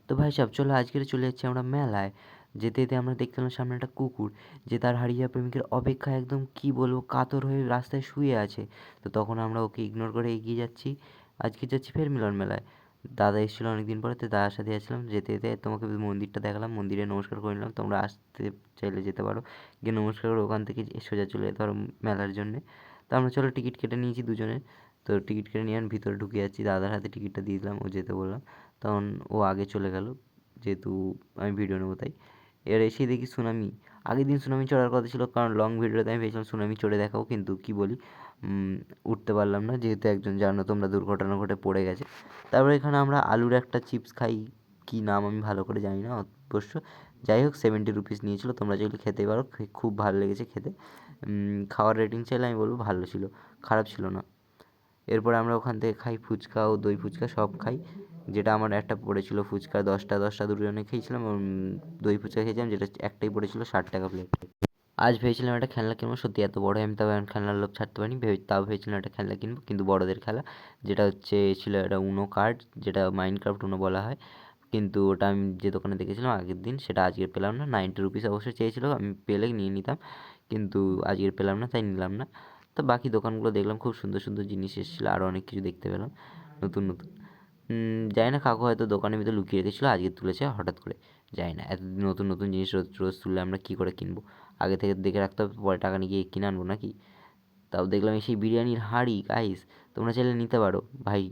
তো ভাই সাহেব চলো আজকে চলে যাচ্ছি আমরা মেলায়। যেতে যেতে আমরা দেখতে পেলাম সামনে একটা কুকুর, যে তার হারিয়ে যাওয়া প্রেমিকের অপেক্ষায় একদম কী বলবো কাতর হয়ে রাস্তায় শুয়ে আছে। তো তখন আমরা ওকে ইগনোর করে এগিয়ে যাচ্ছি। আজকে যাচ্ছি ফের মিলন মেলায়। দাদা এসেছিলো অনেকদিন পরে, তো দাদার সাথে যাচ্ছিলাম। যেতে যেতে তোমাকে মন্দিরটা দেখালাম, মন্দিরে নমস্কার করে নিলাম। তোমরা আসতে চাইলে যেতে পারো, গিয়ে নমস্কার করে ওখান থেকে সোজা চলে যেতে পারো মেলার জন্যে। তো আমরা চলো টিকিট কেটে নিয়েছি দুজনে। তো টিকিট কেটে নিয়ে আমি ভিতরে ঢুকে যাচ্ছি, দাদার হাতে টিকিটটা দিয়ে দিলাম, ও যেতে বললাম। তখন ও আগে চলে গেল, যেহেতু আমি ভিডিও নেবো তাই। এবার এসে দেখি সুনামি। আগের দিন সুনামি চড়ার কথা ছিল, কারণ লং ভিডিওতে আমি ভেবেছিলাম সুনামি চড়ে দেখাবো, কিন্তু কী বলি উঠতে পারলাম না, যেহেতু একজন জানো তোমরা দুর্ঘটনা ঘটে পড়ে গেছে। তারপরে এখানে আমরা আলুর একটা চিপস খাই, কী নাম আমি ভালো করে জানি না অবশ্য। যাই হোক 70 রুপিস নিয়েছিল, তোমরা চাইলে খেতে পারো, খুব ভালো লেগেছে খেতে। খাওয়ার রেটিং চাইলে আমি বলবো ভালো ছিল, খারাপ ছিল না। এরপরে আমরা ওখান থেকে খাই ফুচকা ও দই ফুচকা সব খাই। যেটা আমার একটা পড়েছিল ফুচকা 10টা দুজনে খেয়েছিলাম, দই ফুচকা খেয়েছিলাম যেটা একটাই পড়েছিল 60 টাকা প্লেট। আজ ভেবেছিলাম একটা খেলনা কিনবো, সত্যি এত বড় আমি তবে খেলনার লোভ ছাড়তে পারিনি, তাও ভেবেছিলাম একটা খেলনা কিনবো, কিন্তু বড়দের খেলা, যেটা হচ্ছে ছিল একটা উনো কার্ড, যেটা মাইনক্রাফট উনো বলা হয়। কিন্তু ওটা আমি যে দোকানে দেখেছিলাম আগের দিন, সেটা আজকে পেলাম না। 90 রুপিস অবশ্যই চেয়েছিল, আমি পেলে নিয়ে নিতাম, কিন্তু আজকের পেলাম না তাই নিলাম না। তো বাকি দোকানগুলো দেখলাম, খুব সুন্দর সুন্দর জিনিস এসেছিলো, আরও অনেক কিছু দেখতে পেলাম নতুন নতুন। জানি না কাকু হয়তো দোকানের ভিতরে লুকিয়ে রেখেছিলো, আজকে তুলেছে হঠাৎ করে। জানি না এতদিন নতুন নতুন জিনিস রোজ রোজ তুললে আমরা কী করে কিনবো, আগে থেকে দেখে রাখতে হবে, পরে টাকা নিয়ে গিয়ে কিনে আনবো নাকি। তাও দেখলাম এই সেই বিরিয়ানির হাঁড়ি, গাইস তোমরা চাইলে নিতে পারো ভাই।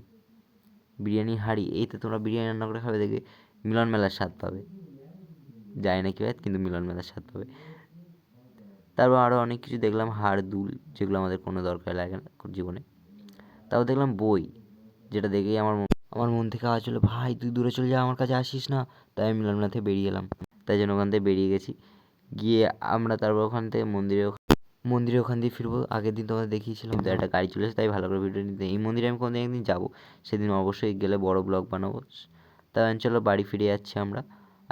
বিরিয়ানির হাঁড়ি, এই তো তোমরা বিরিয়ানি রান্না করে খাবে, দেখবে মিলন মেলার স্বাদ পাবে। জানি না কী হয়, কিন্তু মিলন মেলার স্বাদ পাবে। তারপর আরও অনেক কিছু দেখলাম, হাড় দুল, যেগুলো আমাদের কোনো দরকার লাগে না জীবনে। তাও দেখলাম বই, যেটা দেখেই আমার মন থেকে আওয়াজ হলো, ভাই তুই দূরে চলে যা, আমার কাছে আসিস না। তাই আমি মিলন মেলা থেকে বেরিয়ে এলাম, তাই জন্য ওখান থেকে বেরিয়ে গেছি। গিয়ে আমরা তারপর ওখান থেকে মন্দিরে ওখান দিয়ে ফিরবো। আগের দিন তোমাদের দেখিয়েছিলাম, কিন্তু একটা গাড়ি চলে এসেছে, তাই ভালো করে ভিডিও নিতে। এই মন্দিরে আমি কোনোদিন একদিন যাবো, সেদিন অবশ্যই গেলে বড় ব্লগ বানাবো। তাই চলো বাড়ি ফিরে যাচ্ছি আমরা।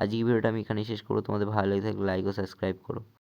আজকে ভিডিওটা আমি এখানেই শেষ করবো। তোমাদের ভালো লেগে থাকলে লাইক ও সাবস্ক্রাইব করো।